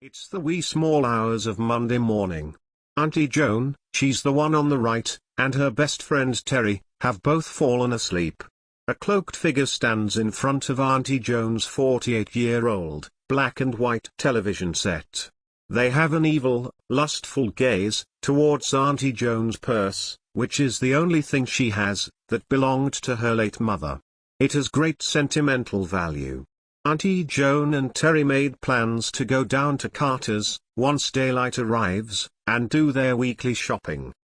It's the wee small hours of Monday morning. Auntie Joan, she's the one on the right, and her best friend Terry, have both fallen asleep. A cloaked figure stands in front of Auntie Joan's 48-year-old, black and white television set. They have an evil, lustful gaze towards Auntie Joan's purse, which is the only thing she has, that belonged to her late mother. It has great sentimental value. Auntie Joan and Terry made plans to go down to Carter's, once daylight arrives, and do their weekly shopping.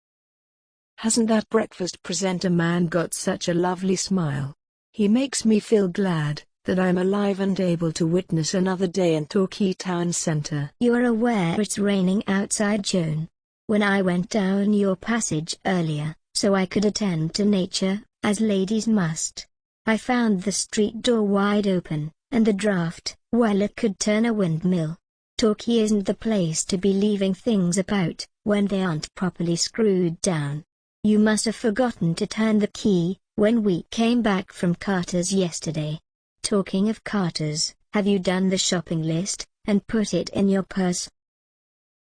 Hasn't that breakfast presenter man got such a lovely smile? He makes me feel glad that I'm alive and able to witness another day in Torquay town centre. You are aware it's raining outside, Joan. When I went down your passage earlier, so I could attend to nature, as ladies must, I found the street door wide open, and the draught, well, it could turn a windmill. Torquay isn't the place to be leaving things about when they aren't properly screwed down. You must have forgotten to turn the key when we came back from Carter's yesterday. Talking of Carter's, have you done the shopping list and put it in your purse?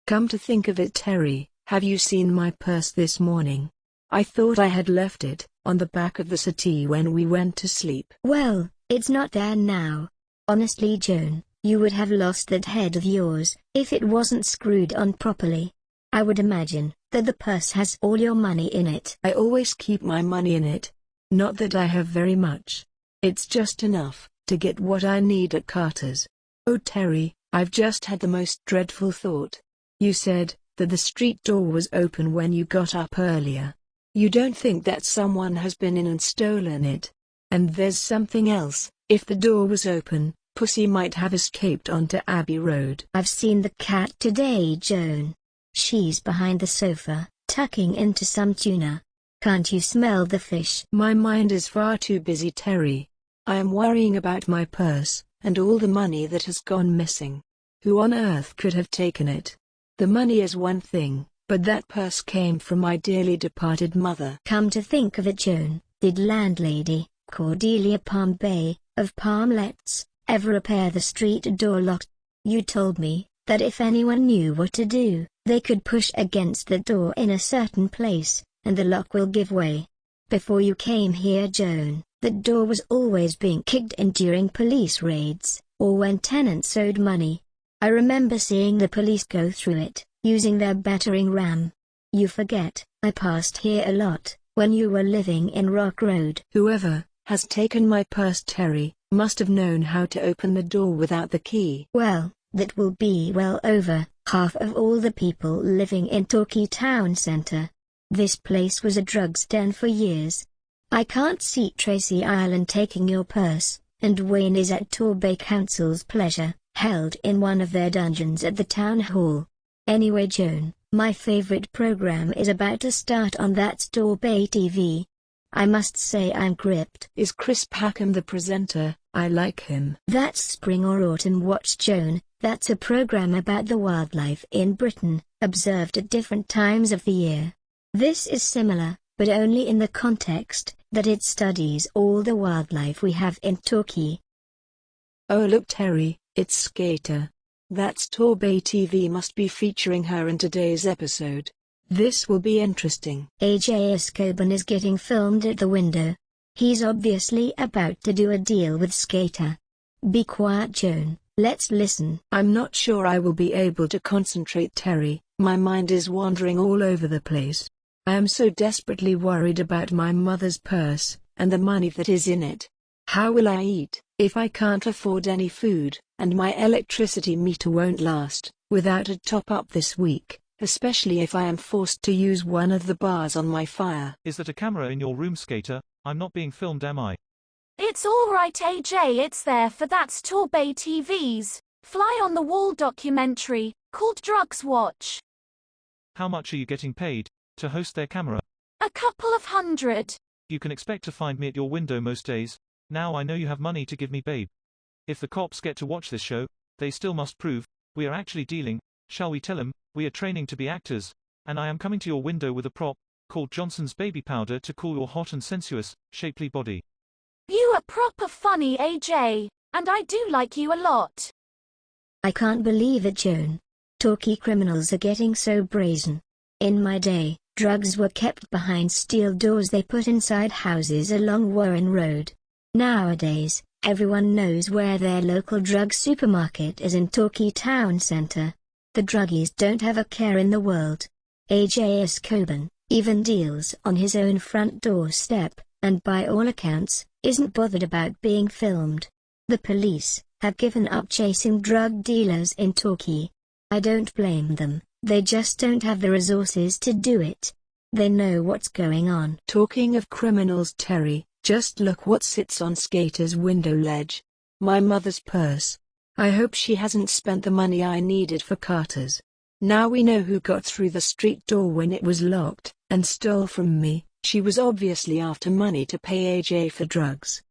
Come to think of it, Terry, have you seen my purse this morning? I thought I had left it on the back of the settee when we went to sleep. Well, it's not there now. Honestly, Joan, you would have lost that head of yours if it wasn't screwed on properly. I would imagine that the purse has all your money in it. I always keep my money in it. Not that I have very much. It's just enough to get what I need at Carter's. Oh Terry, I've just had the most dreadful thought. You said that the street door was open when you got up earlier. You don't think that someone has been in and stolen it? And there's something else. If the door was open, Pussy might have escaped onto Abbey Road. I've seen the cat today, Joan. She's behind the sofa, tucking into some tuna. Can't you smell the fish? My mind is far too busy, Terry. I am worrying about my purse, and all the money that has gone missing. Who on earth could have taken it? The money is one thing, but that purse came from my dearly departed mother. Come to think of it, Joan, did landlady Cordelia Torbay, of Palmlets, ever repair the street door lock? You told me that if anyone knew what to do, they could push against the door in a certain place, and the lock will give way. Before you came here, Joan, the door was always being kicked in during police raids, or when tenants owed money. I remember seeing the police go through it, using their battering ram. You forget, I passed here a lot, when you were living in Rock Road. Whoever has taken my purse, Terry, must have known how to open the door without the key. Well, that will be well over half of all the people living in Torquay town centre. This place was a drug's den for years. I can't see Tracy Ireland taking your purse, and Wayne is at Torbay Council's pleasure, held in one of their dungeons at the town hall. Anyway, Joan, my favorite program is about to start on that Torbay TV. I must say I'm gripped. Is Chris Packham the presenter? I like him. That's Spring or Autumn Watch, Joan. That's a program about the wildlife in Britain, observed at different times of the year. This is similar, but only in the context that it studies all the wildlife we have in Torquay. Oh look, Terry, it's Skater. That's Torbay TV must be featuring her in today's episode. This will be interesting. AJ Escoban is getting filmed at the window. He's obviously about to do a deal with Skater. Be quiet, Joan, let's listen. I'm not sure I will be able to concentrate, Terry. My mind is wandering all over the place. I am so desperately worried about my mother's purse, and the money that is in it. How will I eat, if I can't afford any food, and my electricity meter won't last, without a top-up this week? Especially if I am forced to use one of the bars on my fire. Is that a camera in your room, Skater? I'm not being filmed, am I? It's alright, AJ, it's there for that's Torbay TV's fly-on-the-wall documentary, called Drugs Watch. How much are you getting paid to host their camera? A couple of $100. You can expect to find me at your window most days. Now I know you have money to give me, babe. If the cops get to watch this show, they still must prove we are actually dealing. Shall we tell them we are training to be actors, and I am coming to your window with a prop called Johnson's baby powder to cool your hot and sensuous, shapely body. You are proper funny, AJ, and I do like you a lot. I can't believe it, Joan. Torquay criminals are getting so brazen. In my day, drugs were kept behind steel doors they put inside houses along Warren Road. Nowadays, everyone knows where their local drug supermarket is in Torquay town centre. The druggies don't have a care in the world. AJ Coburn even deals on his own front doorstep, and by all accounts, isn't bothered about being filmed. The police have given up chasing drug dealers in Torquay. I don't blame them, they just don't have the resources to do it. They know what's going on. Talking of criminals, Terry, just look what sits on Skater's window ledge. My mother's purse. I hope she hasn't spent the money I needed for Carter's. Now we know who got through the street door when it was locked, and stole from me. She was obviously after money to pay AJ for drugs.